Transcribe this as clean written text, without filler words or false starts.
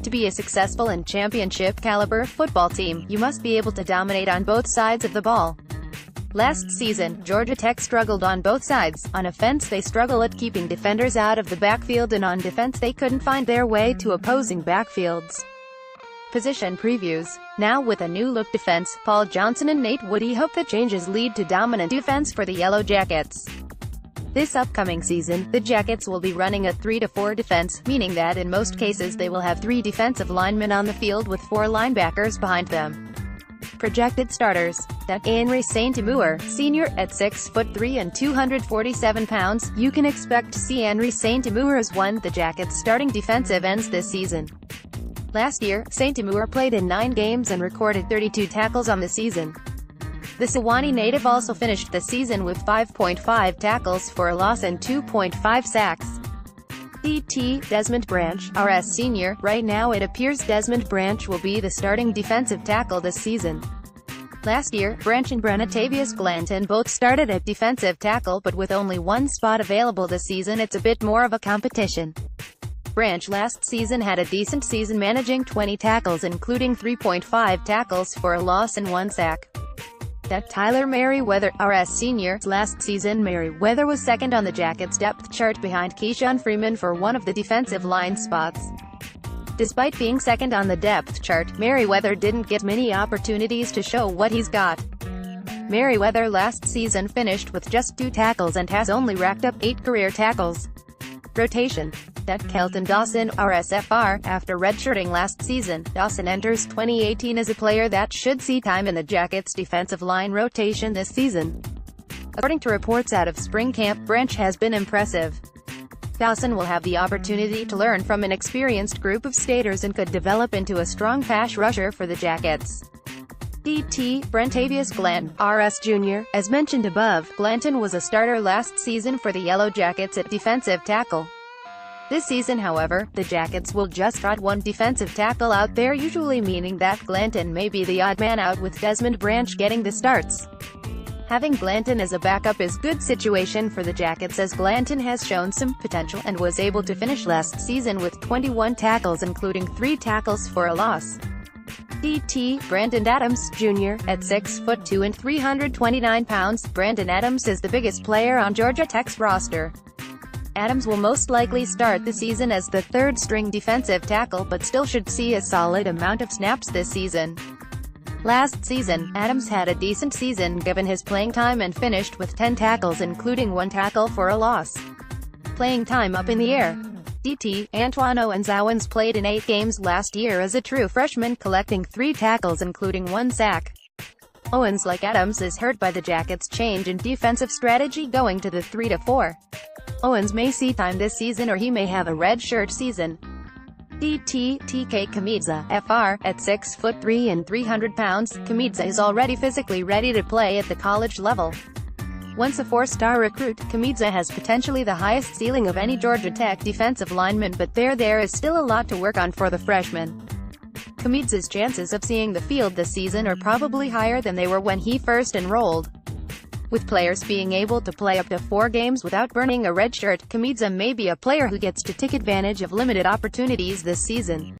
To be a successful and championship-caliber football team, you must be able to dominate on both sides of the ball. Last season, Georgia Tech struggled on both sides. On offense they struggle at keeping defenders out of the backfield, and on defense they couldn't find their way to opposing backfields. Position previews. Now with a new-look defense, Paul Johnson and Nate Woody hope the changes lead to dominant defense for the Yellow Jackets. This upcoming season, the Jackets will be running a 3-4 defense, meaning that in most cases they will have 3 defensive linemen on the field with 4 linebackers behind them. Projected starters. Henry St. Amour, Sr., at 6'3" and 247 pounds, you can expect to see Henry St. Amour as one of the Jackets' starting defensive ends this season. Last year, St. Amour played in 9 games and recorded 32 tackles on the season. The Sewanee native also finished the season with 5.5 tackles for a loss and 2.5 sacks. DT, Desmond Branch, RS Sr. Right now it appears Desmond Branch will be the starting defensive tackle this season. Last year, Branch and Brenatavius Glanton both started at defensive tackle, but with only one spot available this season it's a bit more of a competition. Branch last season had a decent season, managing 20 tackles including 3.5 tackles for a loss and 1 sack. Tyler Merriweather, RS Sr. Last season Merriweather was second on the Jackets depth chart behind Keyshawn Freeman for one of the defensive line spots. Despite being second on the depth chart, Merriweather didn't get many opportunities to show what he's got. Merriweather last season finished with just 2 tackles and has only racked up 8 career tackles. Rotation. Kelton Dawson, RSFR. After redshirting last season, Dawson enters 2018 as a player that should see time in the Jackets' defensive line rotation this season. According to reports out of spring camp, Branch has been impressive. Dawson will have the opportunity to learn from an experienced group of staters and could develop into a strong pass rusher for the Jackets. DT, Brentavious Glanton, RS Jr. As mentioned above, Glanton was a starter last season for the Yellow Jackets at defensive tackle. This season, however, the Jackets will just trot one defensive tackle out there, usually meaning that Glanton may be the odd man out, with Desmond Branch getting the starts. Having Glanton as a backup is good situation for the Jackets, as Glanton has shown some potential and was able to finish last season with 21 tackles including 3 tackles for a loss. DT, Brandon Adams, Jr. At 6'2" and 329 pounds, Brandon Adams is the biggest player on Georgia Tech's roster. Adams will most likely start the season as the third-string defensive tackle, but still should see a solid amount of snaps this season. Last season, Adams had a decent season given his playing time and finished with 10 tackles including 1 tackle for a loss. Playing time up in the air. DT, Antoine Owens played in 8 games last year as a true freshman, collecting 3 tackles including 1 sack. Owens, like Adams, is hurt by the Jackets' change in defensive strategy going to the 3-4. Owens may see time this season, or he may have a redshirt season. DT, TK Kamidza, FR. At 6'3" and 300 pounds, Kamidza is already physically ready to play at the college level. Once a 4-star recruit, Kamidza has potentially the highest ceiling of any Georgia Tech defensive lineman, but there is still a lot to work on for the freshman. Kamidza's chances of seeing the field this season are probably higher than they were when he first enrolled. With players being able to play up to 4 games without burning a red shirt, Kamidza may be a player who gets to take advantage of limited opportunities this season.